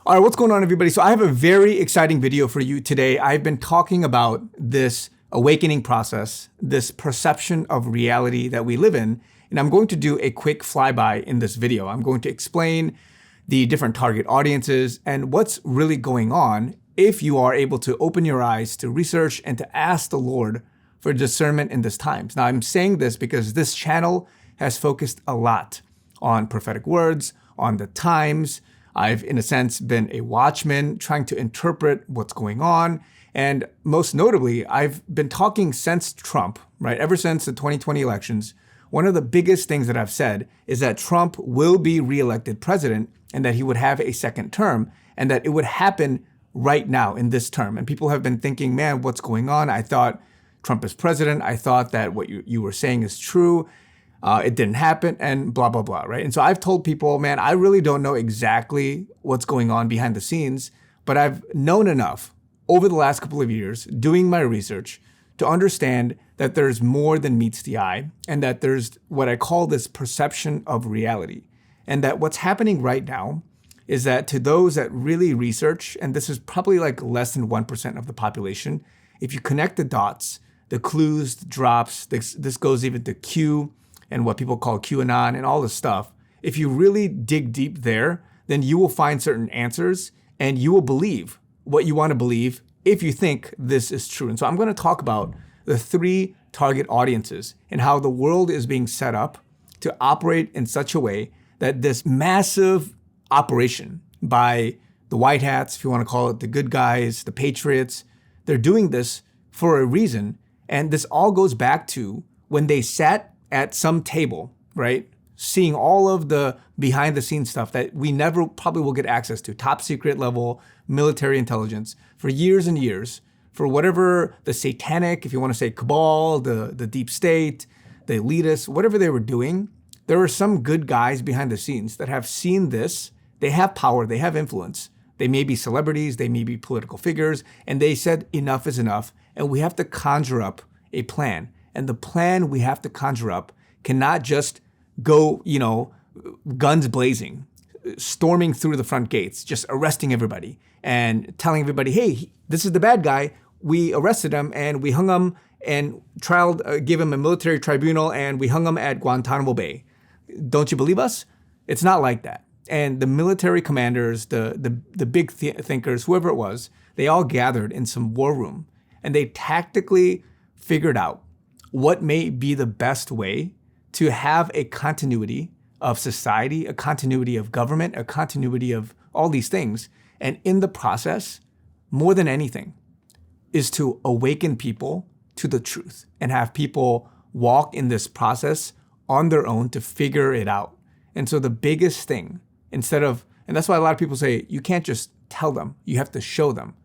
All right, what's going on, everybody? So I have a very exciting video for you today. I've been talking about this awakening process, this perception of reality that we live in, and I'm going to do a quick flyby in this video. I'm going to explain the different target audiences and what's really going on if you are able to open your eyes to research and to ask the Lord for discernment in this times. Now, I'm saying this because this channel has focused a lot on prophetic words, on the times. I've, in a sense, been a watchman trying to interpret what's going on. And most notably, I've been talking since Trump, right? Ever since the 2020 elections, one of the biggest things that I've said is that Trump will be reelected president and that he would have a second term and that it would happen right now in this term. And people have been thinking, man, what's going on? I thought Trump is president. I thought that what you were saying is true. It didn't happen and blah, blah, blah, right? And so I've told people, man, I really don't know exactly what's going on behind the scenes, but I've known enough over the last couple of years doing my research to understand that there's more than meets the eye and that there's what I call this perception of reality. And that what's happening right now is that to those that really research, and this is probably like less than 1% of the population, if you connect the dots, the clues, the drops, this goes even to Q, and what people call QAnon and all this stuff, if you really dig deep there, then you will find certain answers and you will believe what you want to believe if you think this is true. And so I'm going to talk about the three target audiences and how the world is being set up to operate in such a way that this massive operation by the white hats, if you want to call it the good guys, the patriots, they're doing this for a reason. And this all goes back to when they sat at some table, right? Seeing all of the behind the scenes stuff that we never probably will get access to, top secret level military intelligence for years and years, for whatever the satanic, if you want to say cabal, the deep state, the elitists, whatever they were doing, there are some good guys behind the scenes that have seen this. They have power, they have influence. They may be celebrities, they may be political figures, and they said enough is enough, and we have to conjure up a plan. And the plan we have to conjure up cannot just go, guns blazing, storming through the front gates, just arresting everybody and telling everybody, hey, this is the bad guy. We arrested him and we hung him and gave him a military tribunal and we hung him at Guantanamo Bay. Don't you believe us? It's not like that. And the military commanders, the big thinkers, whoever it was, they all gathered in some war room and they tactically figured out what may be the best way to have a continuity of society, a continuity of government, a continuity of all these things. And in the process, more than anything, is to awaken people to the truth and have people walk in this process on their own to figure it out. And so the biggest thing, and that's why a lot of people say, you can't just tell them, you have to show them.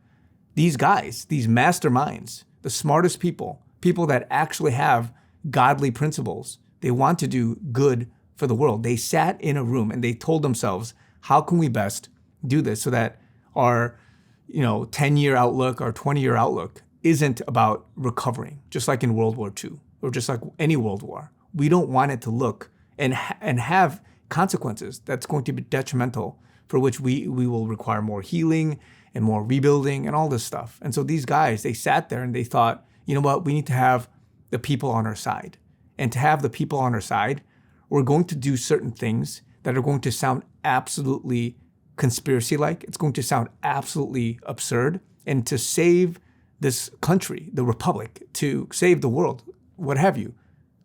These guys, these masterminds, the smartest people that actually have godly principles, they want to do good for the world. They sat in a room and they told themselves, how can we best do this so that our 10-year outlook, our 20-year outlook isn't about recovering, just like in World War II or just like any world war. We don't want it to look and have consequences that's going to be detrimental, for which we will require more healing and more rebuilding and all this stuff. And so these guys, they sat there and they thought, you know what, we need to have the people on our side. And to have the people on our side, we're going to do certain things that are going to sound absolutely conspiracy-like. It's going to sound absolutely absurd. And to save this country, the republic, to save the world, what have you,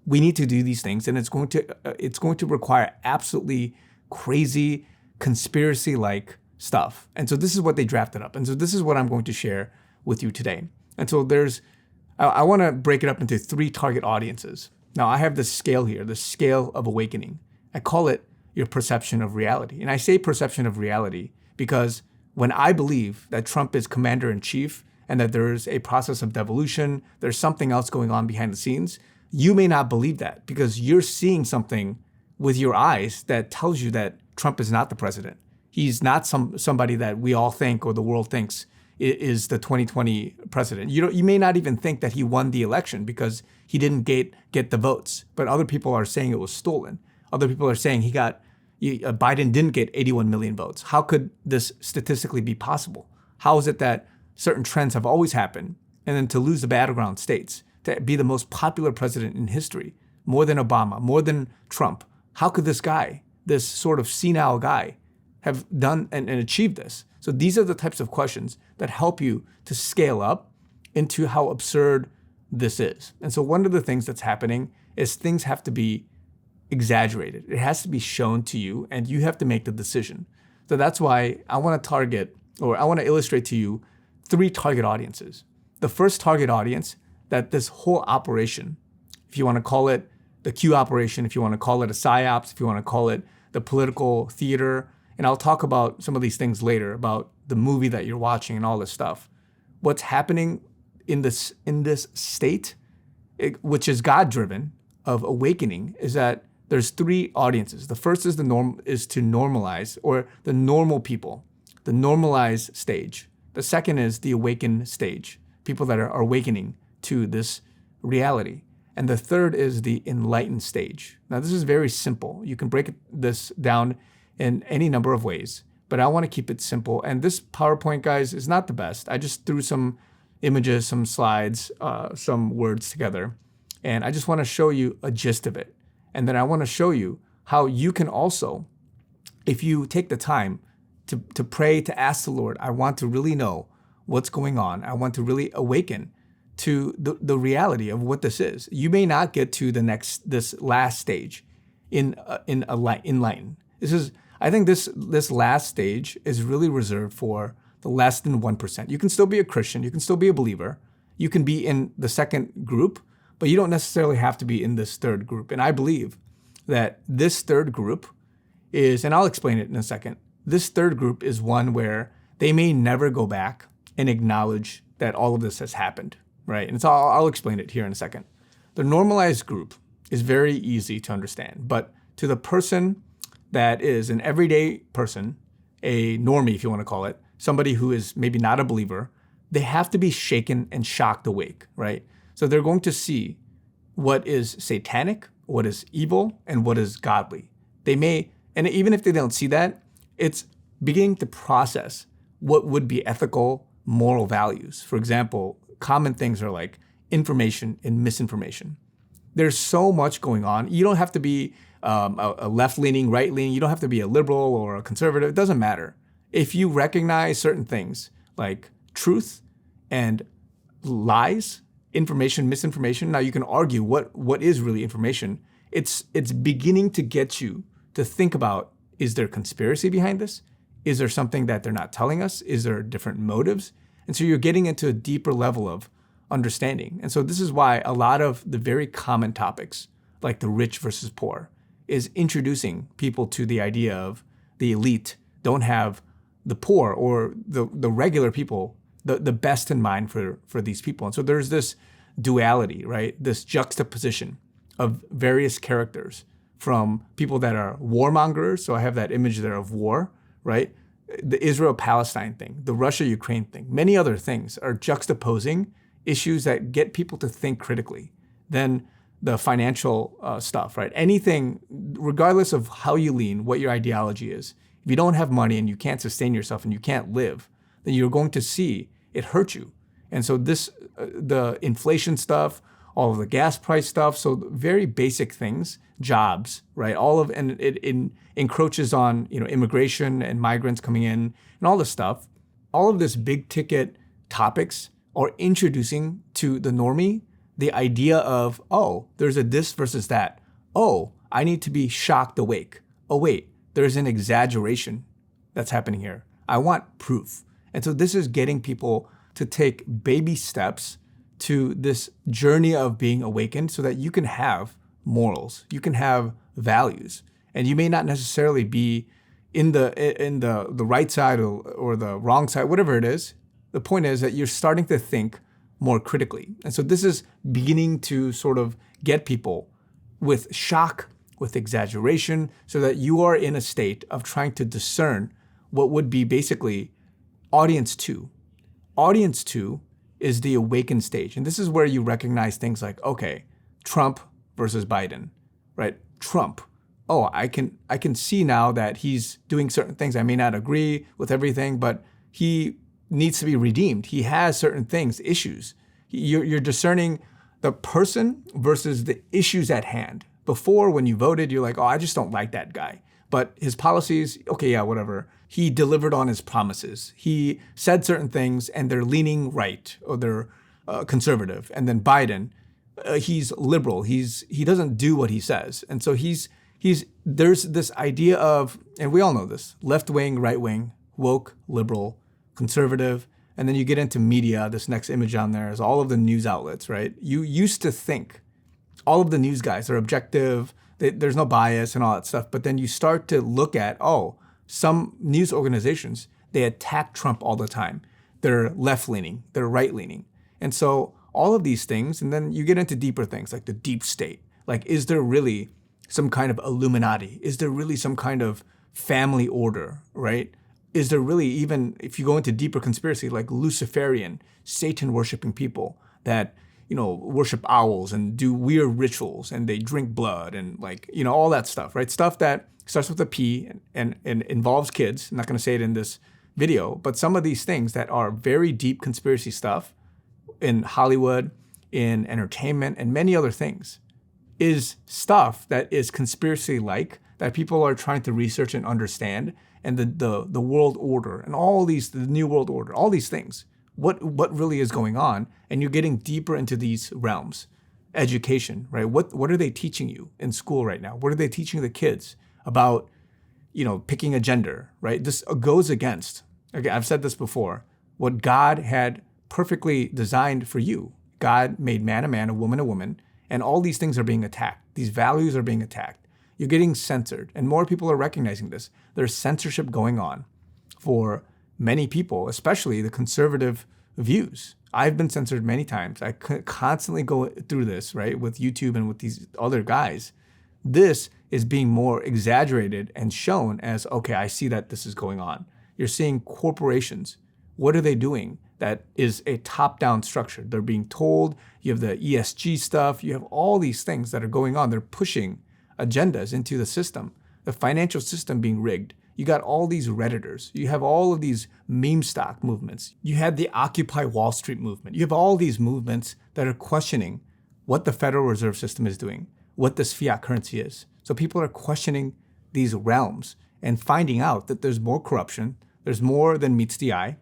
we need to do these things. And it's going to require absolutely crazy conspiracy-like stuff. And so this is what they drafted up. And so this is what I'm going to share with you today. And so I want to break it up into three target audiences. Now, I have this scale here, the scale of awakening. I call it your perception of reality. And I say perception of reality because when I believe that Trump is commander-in-chief and that there's a process of devolution, there's something else going on behind the scenes, you may not believe that because you're seeing something with your eyes that tells you that Trump is not the president. He's not somebody that we all think or the world thinks is the 2020 president. You may not even think that he won the election because he didn't get the votes, but other people are saying it was stolen. Other people are saying he got Biden didn't get 81 million votes. How could this statistically be possible? How is it that certain trends have always happened, and then to lose the battleground states, to be the most popular president in history, more than Obama, more than Trump? How could this guy, this sort of senile guy, have done and achieved this? So these are the types of questions that help you to scale up into how absurd this is. And so one of the things that's happening is things have to be exaggerated. It has to be shown to you, and you have to make the decision. So that's why I want to illustrate to you 3 target audiences. The first target audience that this whole operation, if you want to call it the Q operation, if you want to call it a psyops, if you want to call it the political theater, and I'll talk about some of these things later, about the movie that you're watching and all this stuff. What's happening in this state, which is God-driven, of awakening, is that there's 3 audiences. The first is to normalize, or the normal people, the normalized stage. The second is the awakened stage, people that are awakening to this reality. And the third is the enlightened stage. Now, this is very simple. You can break this down in any number of ways, but I want to keep it simple. And this PowerPoint, guys, is not the best. I just threw some images, some slides, some words together, and I just want to show you a gist of it. And then I want to show you how you can also, if you take the time to pray, to ask the Lord, I want to really know what's going on. I want to really awaken to the reality of what this is. You may not get to this last stage in enlighten. I think this last stage is really reserved for the less than 1%. You can still be a Christian. You can still be a believer. You can be in the second group, but you don't necessarily have to be in this third group. And I believe that this third group is, and I'll explain it in a second, this third group is one where they may never go back and acknowledge that all of this has happened, right? And so I'll explain it here in a second. The normalized group is very easy to understand, but to the person that is an everyday person, a normie, if you want to call it, somebody who is maybe not a believer, they have to be shaken and shocked awake, right? So they're going to see what is satanic, what is evil, and what is godly. They may, and even if they don't see that, it's beginning to process what would be ethical, moral values. For example, common things are like information and misinformation. There's so much going on. You don't have to be a left-leaning, right-leaning. You don't have to be a liberal or a conservative. It doesn't matter. If you recognize certain things like truth and lies, information, misinformation, now you can argue what is really information. It's beginning to get you to think about, is there conspiracy behind this? Is there something that they're not telling us? Is there different motives? And so you're getting into a deeper level of understanding. And so this is why a lot of the very common topics, like the rich versus poor, is introducing people to the idea of the elite don't have the poor or the regular people, the best in mind for these people. And so there's this duality, right? This juxtaposition of various characters, from people that are warmongers. So I have that image there of war, right? The Israel-Palestine thing, the Russia-Ukraine thing, many other things are juxtaposing issues that get people to think critically. Then the financial stuff, right? Anything, regardless of how you lean, what your ideology is, if you don't have money and you can't sustain yourself and you can't live, then you're going to see it hurt you. And so this, the inflation stuff, all of the gas price stuff, so very basic things, jobs, right? And it encroaches on, immigration and migrants coming in and all this stuff. All of this big ticket topics are introducing to the normie the idea of, oh, there's a this versus that. Oh, I need to be shocked awake. Oh, wait, there's an exaggeration that's happening here. I want proof. And so this is getting people to take baby steps to this journey of being awakened so that you can have morals, you can have values, and you may not necessarily be in the right side or the wrong side, whatever it is. The point is that you're starting to think more critically. And so this is beginning to sort of get people with shock, with exaggeration, so that you are in a state of trying to discern what would be basically audience 2. Audience 2 is the awakened stage. And this is where you recognize things like, okay, Trump versus Biden, right? Trump, oh, I can see now that he's doing certain things. I may not agree with everything, but he needs to be redeemed. He has certain things, issues. You're discerning the person versus the issues at hand. Before, when you voted, you're like, oh, I just don't like that guy. But his policies, okay, yeah, whatever. He delivered on his promises. He said certain things, and they're leaning right or they're conservative. And then Biden, he's liberal. He doesn't do what he says, and so there's this idea of, and we all know this: left wing, right wing, woke, liberal, conservative, and then you get into media. This next image on there is all of the news outlets, right? You used to think all of the news guys are objective, there's no bias and all that stuff. But then you start to look at, oh, some news organizations, they attack Trump all the time. They're left leaning, they're right leaning. And so all of these things, and then you get into deeper things like the deep state. Like, is there really some kind of Illuminati? Is there really some kind of family order, right? Is there really, even if you go into deeper conspiracy, like Luciferian, Satan worshiping people that worship owls and do weird rituals and they drink blood and all that stuff, right? Stuff that starts with a P and involves kids. I'm not going to say it in this video, but some of these things that are very deep conspiracy stuff in Hollywood, in entertainment, and many other things is stuff that is conspiracy-like that people are trying to research and understand. And the world order and the new world order, all these things, what really is going on? And you're getting deeper into these realms. Education, right? What are they teaching you in school right now? What are they teaching the kids about, picking a gender, right? This goes against, again, I've said this before, what God had perfectly designed for you. God made man a man, a woman, and all these things are being attacked. These values are being attacked. You're getting censored, and more people are recognizing this. There's censorship going on for many people, especially the conservative views. I've been censored many times. I constantly go through this, right, with YouTube and with these other guys. This is being more exaggerated and shown as, okay, I see that this is going on. You're seeing corporations. What are they doing? That is a top-down structure. They're being told. You have the ESG stuff. You have all these things that are going on. They're pushing agendas into the system. The financial system being rigged. You got all these Redditors. You have all of these meme stock movements. You had the Occupy Wall Street movement. You have all these movements that are questioning what the Federal Reserve System is doing, what this fiat currency is. So people are questioning these realms and finding out that there's more corruption. There's more than meets the eye.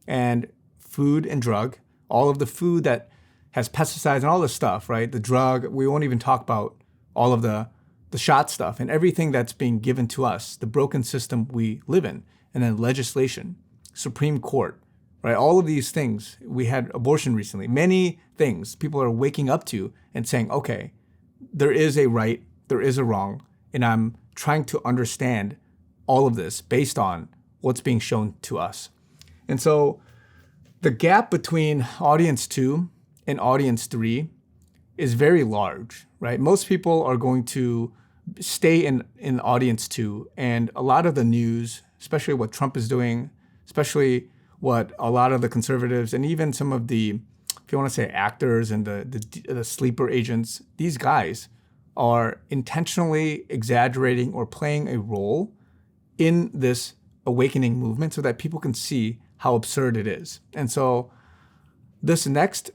And food and drug, all of the food that has pesticides and all this stuff, right? The drug, we won't even talk about all of the shot stuff and everything that's being given to us, the broken system we live in, and then legislation, Supreme Court, right? All of these things. We had abortion recently. Many things people are waking up to and saying, okay, there is a right, there is a wrong, and I'm trying to understand all of this based on what's being shown to us. And so the gap between audience 2 and audience 3 is very large, right? Most people are going to stay in audience 2, and a lot of the news, especially what Trump is doing, especially what a lot of the conservatives and even some of the, if you want to say actors and the sleeper agents, these guys are intentionally exaggerating or playing a role in this awakening movement so that people can see how absurd it is. And so this next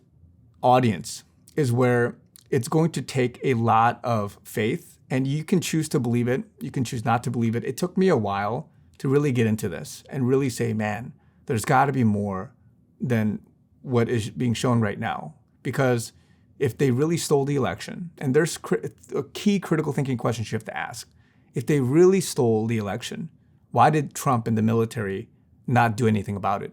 audience is where it's going to take a lot of faith, and you can choose to believe it. You can choose not to believe it. It took me a while to really get into this and really say, man, there's got to be more than what is being shown right now. Because if they really stole the election, and there's a key critical thinking question you have to ask. If they really stole the election, why did Trump and the military not do anything about it?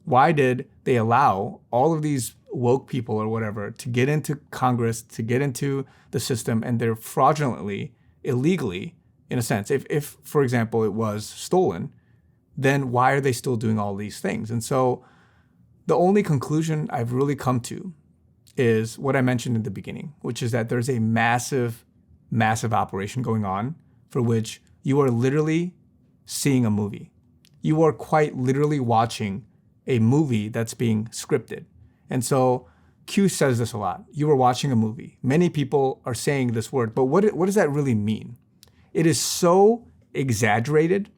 Why did they allow all of these woke people or whatever to get into Congress, to get into the system, and they're fraudulently, illegally, in a sense, if for example, it was stolen, then why are they still doing all these things? And so the only conclusion I've really come to is what I mentioned in the beginning, which is that there's a massive, massive operation going on for which you are literally seeing a movie. You are quite literally watching a movie that's being scripted. And so Q says this a lot. You are watching a movie. Many people are saying this word, but what does that really mean? it is so exaggerated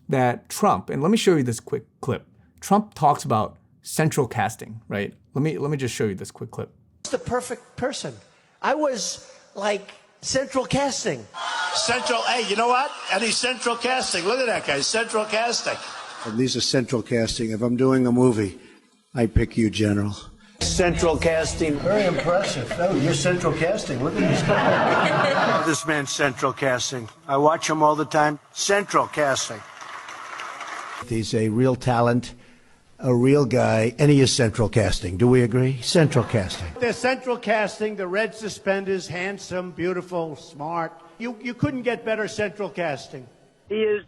that Trump, and let me show you this quick clip. Trump talks about central casting, right? Let me just show you this quick clip. The perfect person. I was like central casting. Central, hey, you know what? And he's central casting. Look at that guy, central casting. And these are central casting. If I'm doing a movie, I pick you, General. Central casting. Very impressive. Oh, you're central casting. Look at this guy. Oh, this man's central casting. I watch him all the time. Central casting. He's a real talent, a real guy, and he is central casting. Do we agree? Central casting. They're central casting, the red suspenders, handsome, beautiful, smart. You couldn't get better central casting. He is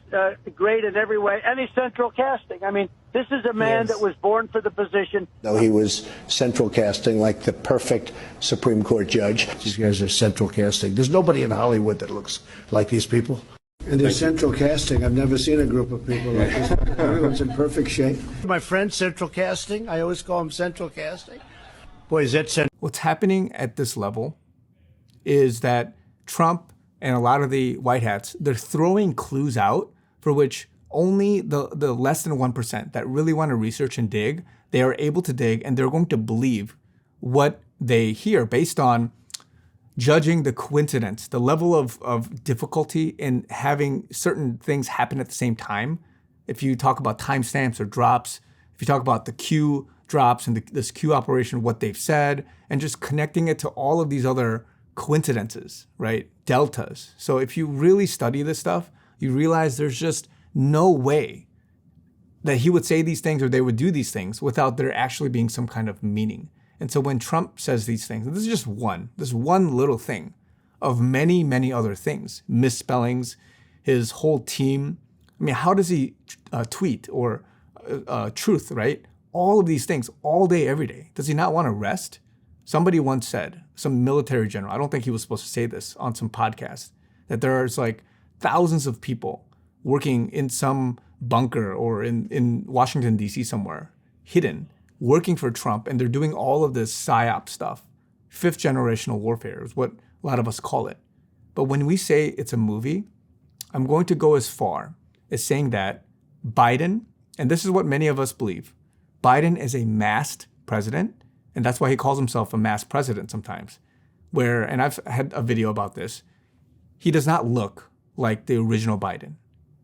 great in every way, and he's central casting. I mean, this is a man that was born for the position. No, he was central casting like the perfect Supreme Court judge. These guys are central casting. There's nobody in Hollywood that looks like these people. And they're central casting. I've never seen a group of people like this. Everyone's in perfect shape. My friend, central casting. I always call him central casting. Boy, is that central. What's happening at this level is that Trump and a lot of the white hats, they're throwing clues out for which only the less than 1% that really want to research and dig, they are able to dig, and they're going to believe what they hear based on judging the coincidence, the level of difficulty in having certain things happen at the same time. If you talk about timestamps or drops, if you talk about the Q drops and this Q operation, what they've said, and just connecting it to all of these other coincidences, right? Deltas. So if you really study this stuff, you realize there's just no way that he would say these things or they would do these things without there actually being some kind of meaning. And so when Trump says these things, and this is just this one little thing of many, many other things, misspellings, his whole team. I mean, how does he tweet or truth, right? All of these things all day, every day. Does he not want to rest? Somebody once said, some military general, I don't think he was supposed to say this on some podcast, that there's like thousands of people working in some bunker or in Washington, D.C. somewhere, hidden, working for Trump, and they're doing all of this PSYOP stuff. Fifth generational warfare is what a lot of us call it. But when we say it's a movie, I'm going to go as far as saying that Biden, and this is what many of us believe, Biden is a masked president, and that's why he calls himself a masked president sometimes, and I've had a video about this, he does not look like the original Biden.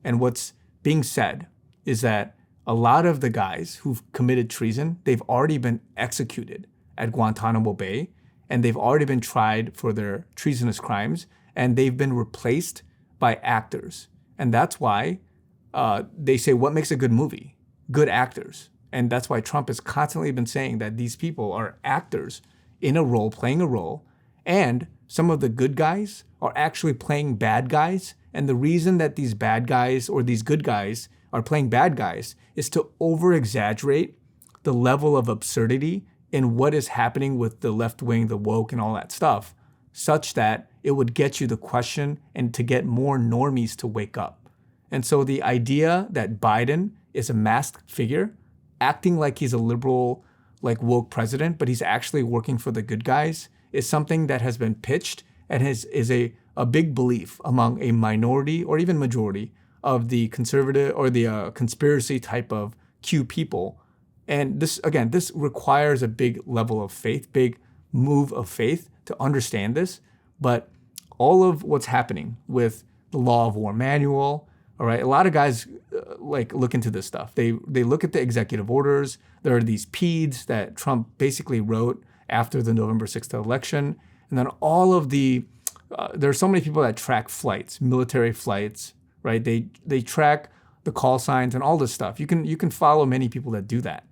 And what's being said is that a lot of the guys who've committed treason, they've already been executed at Guantanamo Bay, and they've already been tried for their treasonous crimes, and they've been replaced by actors. And that's why they say, what makes a good movie? Good actors. And that's why Trump has constantly been saying that these people are actors in a role, playing a role, and some of the good guys are actually playing bad guys. And the reason that these bad guys or these good guys are playing bad guys is to over-exaggerate the level of absurdity in what is happening with the left wing, the woke, and all that stuff, such that it would get you the question and to get more normies to wake up. And so the idea that Biden is a masked figure, acting like he's a liberal, like woke president, but he's actually working for the good guys, is something that has been pitched and is a big belief among a minority or even majority of the conservative or the conspiracy type of Q people. And this requires a big level of faith, big move of faith to understand this. But all of what's happening with the law of war manual, all right, a lot of guys look into this stuff. They look at the executive orders. There are these PEDs that Trump basically wrote after the November 6th election. And then all of there are so many people that track flights, military flights, right? They track the call signs and all this stuff. You can follow many people that do that.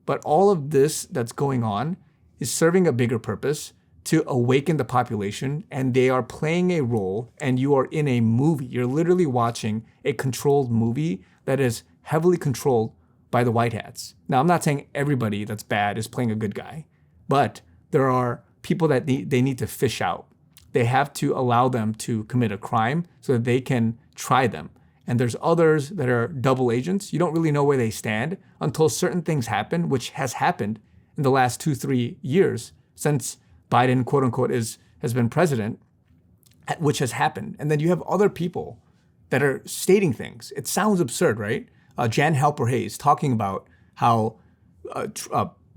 But all of this that's going on is serving a bigger purpose to awaken the population, and they are playing a role, and you are in a movie. You're literally watching a controlled movie that is heavily controlled by the white hats. Now, I'm not saying everybody that's bad is playing a good guy, but there are people that they need to fish out. They have to allow them to commit a crime so that they can try them. And there's others that are double agents. You don't really know where they stand until certain things happen, which has happened in the last 2-3 years since Biden, quote unquote, has been president, which has happened. And then you have other people that are stating things. It sounds absurd, right? Jan Halper Hayes talking about how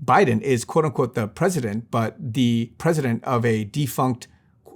Biden is quote unquote the president, but the president of a defunct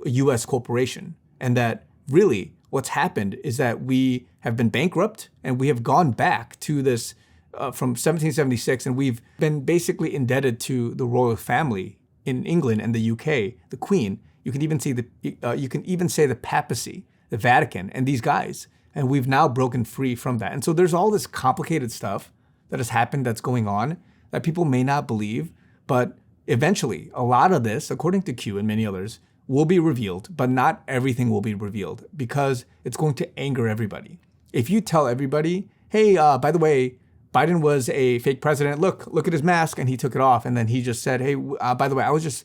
U.S. corporation. And that really what's happened is that we have been bankrupt and we have gone back to this from 1776, and we've been basically indebted to the royal family in England and the UK, the Queen. You can even say the papacy, the Vatican, and these guys. And we've now broken free from that. And so there's all this complicated stuff that has happened that's going on that people may not believe, but eventually a lot of this, according to Q and many others, will be revealed, but not everything will be revealed because it's going to anger everybody. If you tell everybody, hey, by the way, Biden was a fake president. Look at his mask, and he took it off. And then he just said, hey, by the way, I was just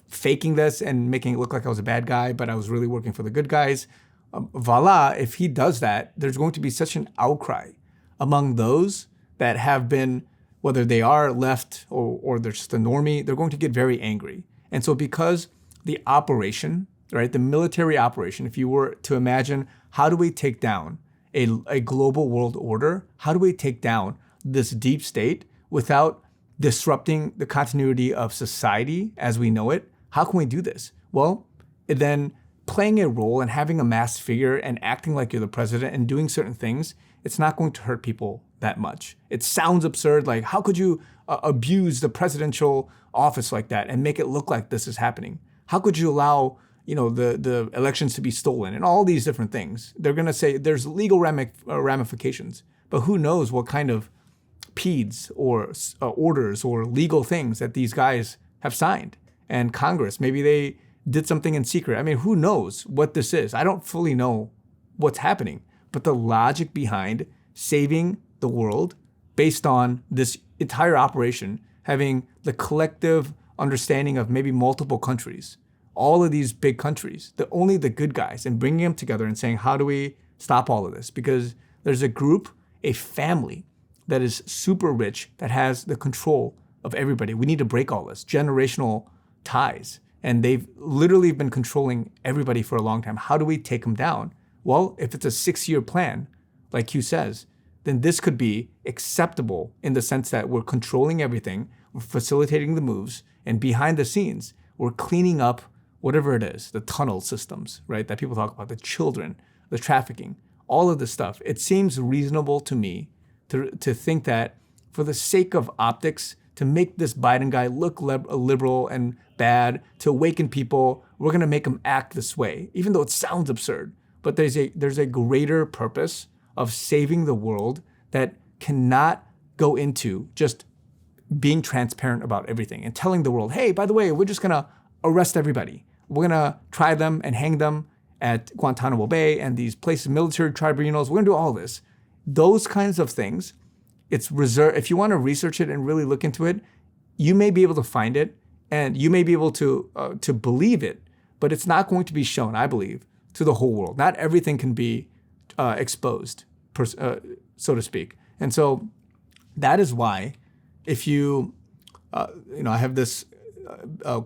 faking this and making it look like I was a bad guy, but I was really working for the good guys. Voila, if he does that, there's going to be such an outcry among those that have been, whether they are left or they're just a normie, they're going to get very angry. And so because the operation, right, the military operation, if you were to imagine, how do we take down a global world order? How do we take down this deep state without disrupting the continuity of society as we know it? How can we do this? Well, then playing a role and having a masked figure and acting like you're the president and doing certain things, it's not going to hurt people that much. It sounds absurd, like how could you abuse the presidential office like that and make it look like this is happening? How could you allow the elections to be stolen and all these different things? They're going to say there's legal ramifications, but who knows what kind of PEDs or orders or legal things that these guys have signed. And Congress, maybe they did something in secret. I mean, who knows what this is? I don't fully know what's happening, but the logic behind saving the world based on this entire operation, having the collective understanding of maybe multiple countries, all of these big countries, only the good guys, and bringing them together and saying, how do we stop all of this? Because there's a group, a family that is super rich that has the control of everybody. We need to break all this generational ties. And they've literally been controlling everybody for a long time. How do we take them down? Well, if it's a 6-year plan, like Q says, then this could be acceptable in the sense that we're controlling everything, we're facilitating the moves, and behind the scenes, we're cleaning up whatever it is, the tunnel systems, right, that people talk about, the children, the trafficking, all of this stuff. It seems reasonable to me to think that for the sake of optics, to make this Biden guy look liberal and bad, to awaken people, we're going to make him act this way, even though it sounds absurd. But there's a greater purpose of saving the world that cannot go into just being transparent about everything and telling the world, hey, by the way, we're just going to arrest everybody. We're going to try them and hang them at Guantanamo Bay and these places, military tribunals. We're going to do all this. Those kinds of things, it's reserved. If you want to research it and really look into it, you may be able to find it and you may be able to believe it, but it's not going to be shown, I believe, to the whole world. Not everything can be exposed, so to speak. And so that is why if I have this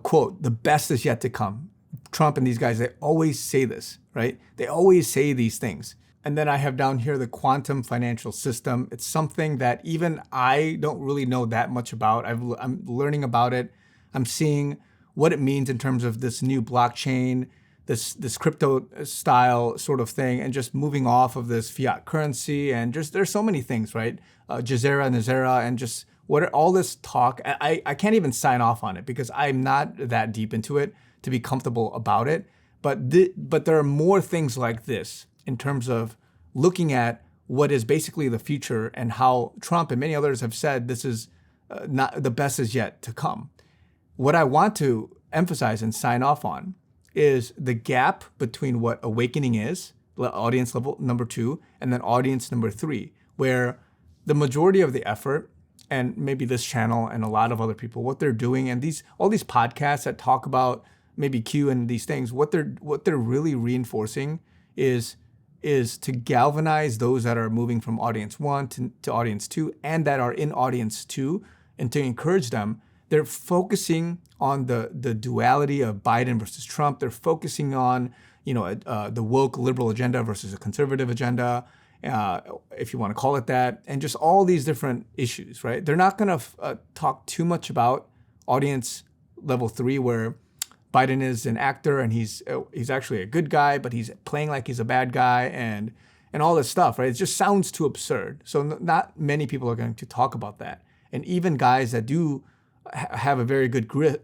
quote, the best is yet to come. Trump and these guys, they always say this, right? They always say these things. And then I have down here the quantum financial system. It's something that even I don't really know that much about. I'm learning about it. I'm seeing what it means in terms of this new blockchain, this crypto style sort of thing, and just moving off of this fiat currency. And just there's so many things, right? Nazera, and just what are all this talk. I can't even sign off on it because I'm not that deep into it to be comfortable about it. But there are more things like this in terms of looking at what is basically the future and how Trump and many others have said this is not the best is yet to come. What I want to emphasize and sign off on is the gap between what awakening is, audience level number 2, and then audience number 3, where the majority of the effort, and maybe this channel and a lot of other people, what they're doing, and all these podcasts that talk about maybe Q and these things, what they're really reinforcing is to galvanize those that are moving from audience 1 to audience 2 and that are in audience 2, and to encourage them. They're focusing on the duality of Biden versus Trump. They're focusing on, the woke liberal agenda versus a conservative agenda, if you want to call it that, and just all these different issues, right? They're not going to talk too much about audience level 3, where Biden is an actor and he's actually a good guy, but he's playing like he's a bad guy and all this stuff, right? It just sounds too absurd. So not many people are going to talk about that. And even guys that do have a very good grip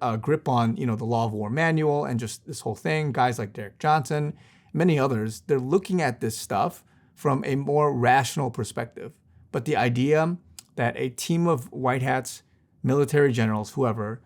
on, the law of war manual and just this whole thing, guys like Derek Johnson, many others, they're looking at this stuff from a more rational perspective. But the idea that a team of white hats, military generals, whoever,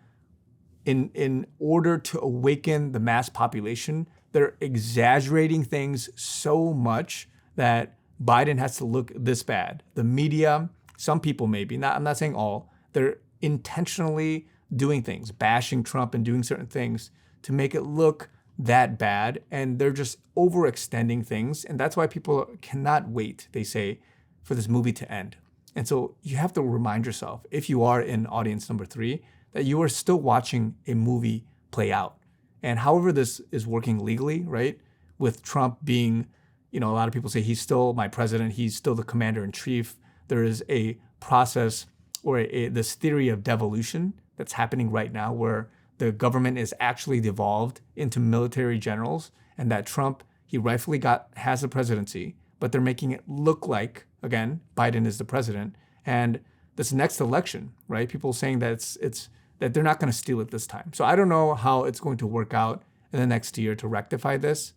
in order to awaken the mass population, they're exaggerating things so much that Biden has to look this bad. The media, some people maybe, I'm not saying all, they're intentionally doing things, bashing Trump and doing certain things to make it look that bad. And they're just overextending things. And that's why people cannot wait, they say, for this movie to end. And so you have to remind yourself, if you are in audience number 3, that you are still watching a movie play out. And however this is working legally, right, with Trump being, a lot of people say he's still my president, he's still the commander in chief. There is a process or this theory of devolution that's happening right now, where the government is actually devolved into military generals, and that Trump, he rightfully has the presidency, but they're making it look like, again, Biden is the president. And this next election, right, people saying that it's that they're not going to steal it this time. So I don't know how it's going to work out in the next year to rectify this.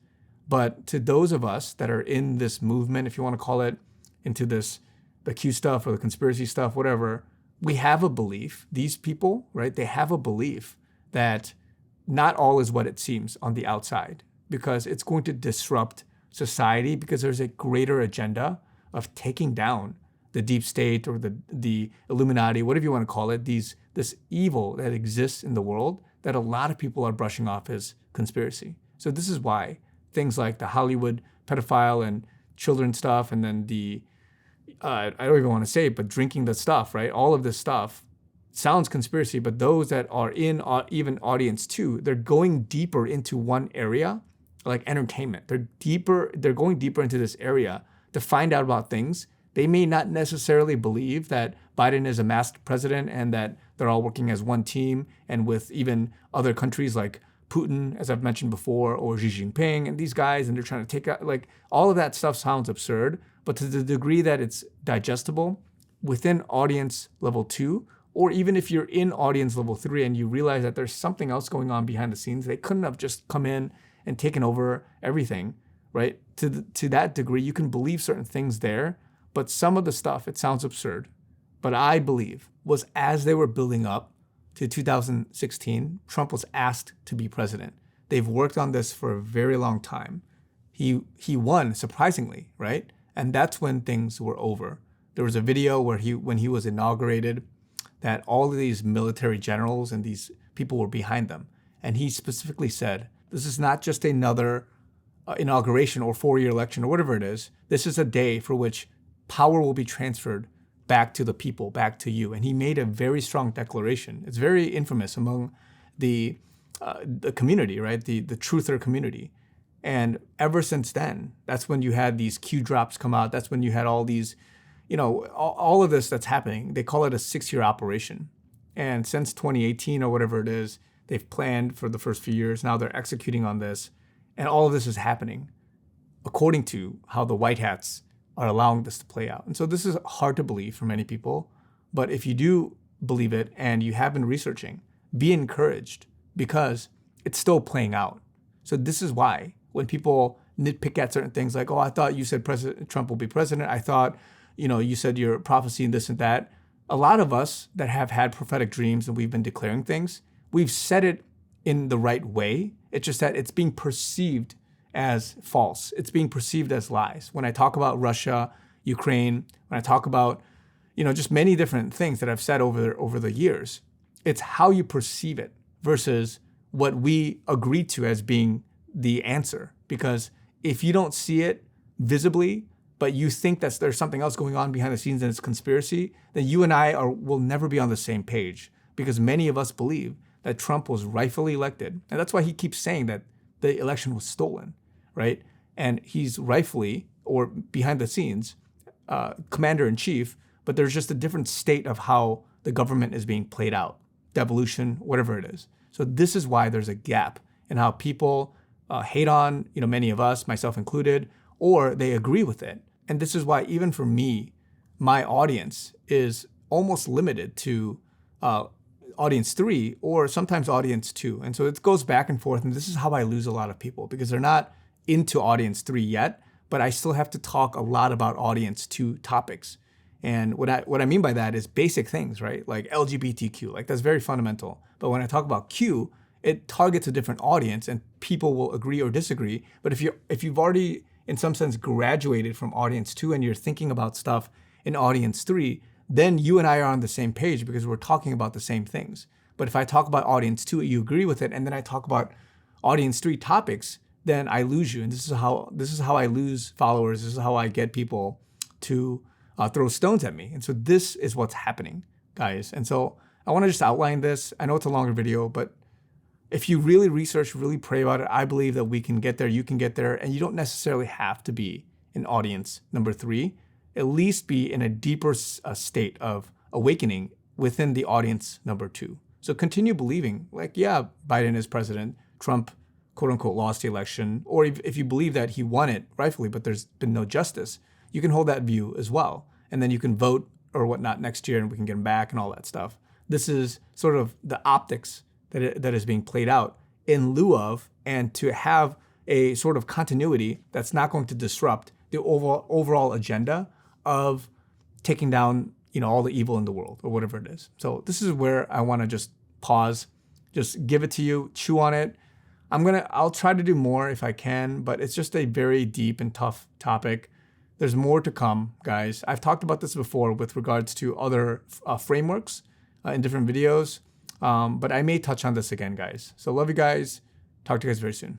But to those of us that are in this movement, if you want to call it, into this, the Q stuff or the conspiracy stuff, whatever, we have a belief, these people, right, they have a belief that not all is what it seems on the outside, because it's going to disrupt society, because there's a greater agenda of taking down the deep state or the Illuminati, whatever you want to call it, this evil that exists in the world that a lot of people are brushing off as conspiracy. So this is why things like the Hollywood pedophile and children stuff, and then I don't even want to say it, but drinking the stuff, right? All of this stuff sounds conspiracy, but those that are in even audience 2, they're going deeper into one area, like entertainment. They're going deeper into this area to find out about things. They may not necessarily believe that Biden is a masked president and that they're all working as one team, and with even other countries like Putin, as I've mentioned before, or Xi Jinping and these guys, and they're trying to take out, like, all of that stuff sounds absurd, but to the degree that it's digestible within audience level 2, or even if you're in audience level 3 and you realize that there's something else going on behind the scenes, they couldn't have just come in and taken over everything, right? To that degree, you can believe certain things there, but some of the stuff, it sounds absurd. But I believe was as they were building up to 2016, Trump was asked to be president. They've worked on this for a very long time. He won, surprisingly, right? And that's when things were over. There was a video where when he was inaugurated, that all of these military generals and these people were behind them. And he specifically said, this is not just another inauguration or 4-year election or whatever it is. This is a day for which power will be transferred back to the people, back to you. And he made a very strong declaration. It's very infamous among the community, right? The truther community. And ever since then, that's when you had these Q drops come out. That's when you had all these, all of this that's happening. They call it a 6-year operation. And since 2018 or whatever it is, they've planned for the first few years. Now they're executing on this. And all of this is happening according to how the white hats are allowing this to play out. And so this is hard to believe for many people. But if you do believe it and you have been researching, be encouraged, because it's still playing out. So this is why when people nitpick at certain things like, oh, I thought you said President Trump will be president. I thought, you said your prophecy and this and that. A lot of us that have had prophetic dreams and we've been declaring things, we've said it in the right way. It's just that it's being perceived as false. It's being perceived as lies. When I talk about Russia, Ukraine, when I talk about, just many different things that I've said over the years, it's how you perceive it versus what we agree to as being the answer. Because if you don't see it visibly, but you think that there's something else going on behind the scenes and it's conspiracy, then you and I will never be on the same page, because many of us believe that Trump was rightfully elected. And that's why he keeps saying that the election was stolen, right? And he's rightfully, or behind the scenes, commander-in-chief, but there's just a different state of how the government is being played out, devolution, whatever it is. So this is why there's a gap in how people hate on, many of us, myself included, or they agree with it. And this is why even for me, my audience is almost limited to audience 3 or sometimes audience 2. And so it goes back and forth. And this is how I lose a lot of people, because they're not into audience 3 yet, but I still have to talk a lot about audience 2 topics. And what I mean by that is basic things, right? Like LGBTQ, like that's very fundamental. But when I talk about Q, it targets a different audience and people will agree or disagree. But if you've already, in some sense, graduated from audience 2 and you're thinking about stuff in audience 3, then you and I are on the same page because we're talking about the same things. But if I talk about audience 2, you agree with it, and then I talk about audience 3 topics, then I lose you. And this is how I lose followers. This is how I get people to throw stones at me. And so this is what's happening, guys. And so I want to just outline this. I know it's a longer video, but if you really research, really pray about it, I believe that we can get there, you can get there, and you don't necessarily have to be in audience number 3, at least be in a deeper state of awakening within the audience number 2. So continue believing, like, yeah, Biden is president, Trump, quote unquote, lost the election, or if you believe that he won it rightfully, but there's been no justice, you can hold that view as well. And then you can vote or whatnot next year and we can get him back and all that stuff. This is sort of the optics that is being played out in lieu of, and to have a sort of continuity that's not going to disrupt the overall agenda of taking down, all the evil in the world or whatever it is. So this is where I want to just pause, just give it to you, chew on it. I'll try to do more if I can, but it's just a very deep and tough topic. There's more to come, guys. I've talked about this before with regards to other frameworks in different videos, but I may touch on this again, guys. So love you guys. Talk to you guys very soon.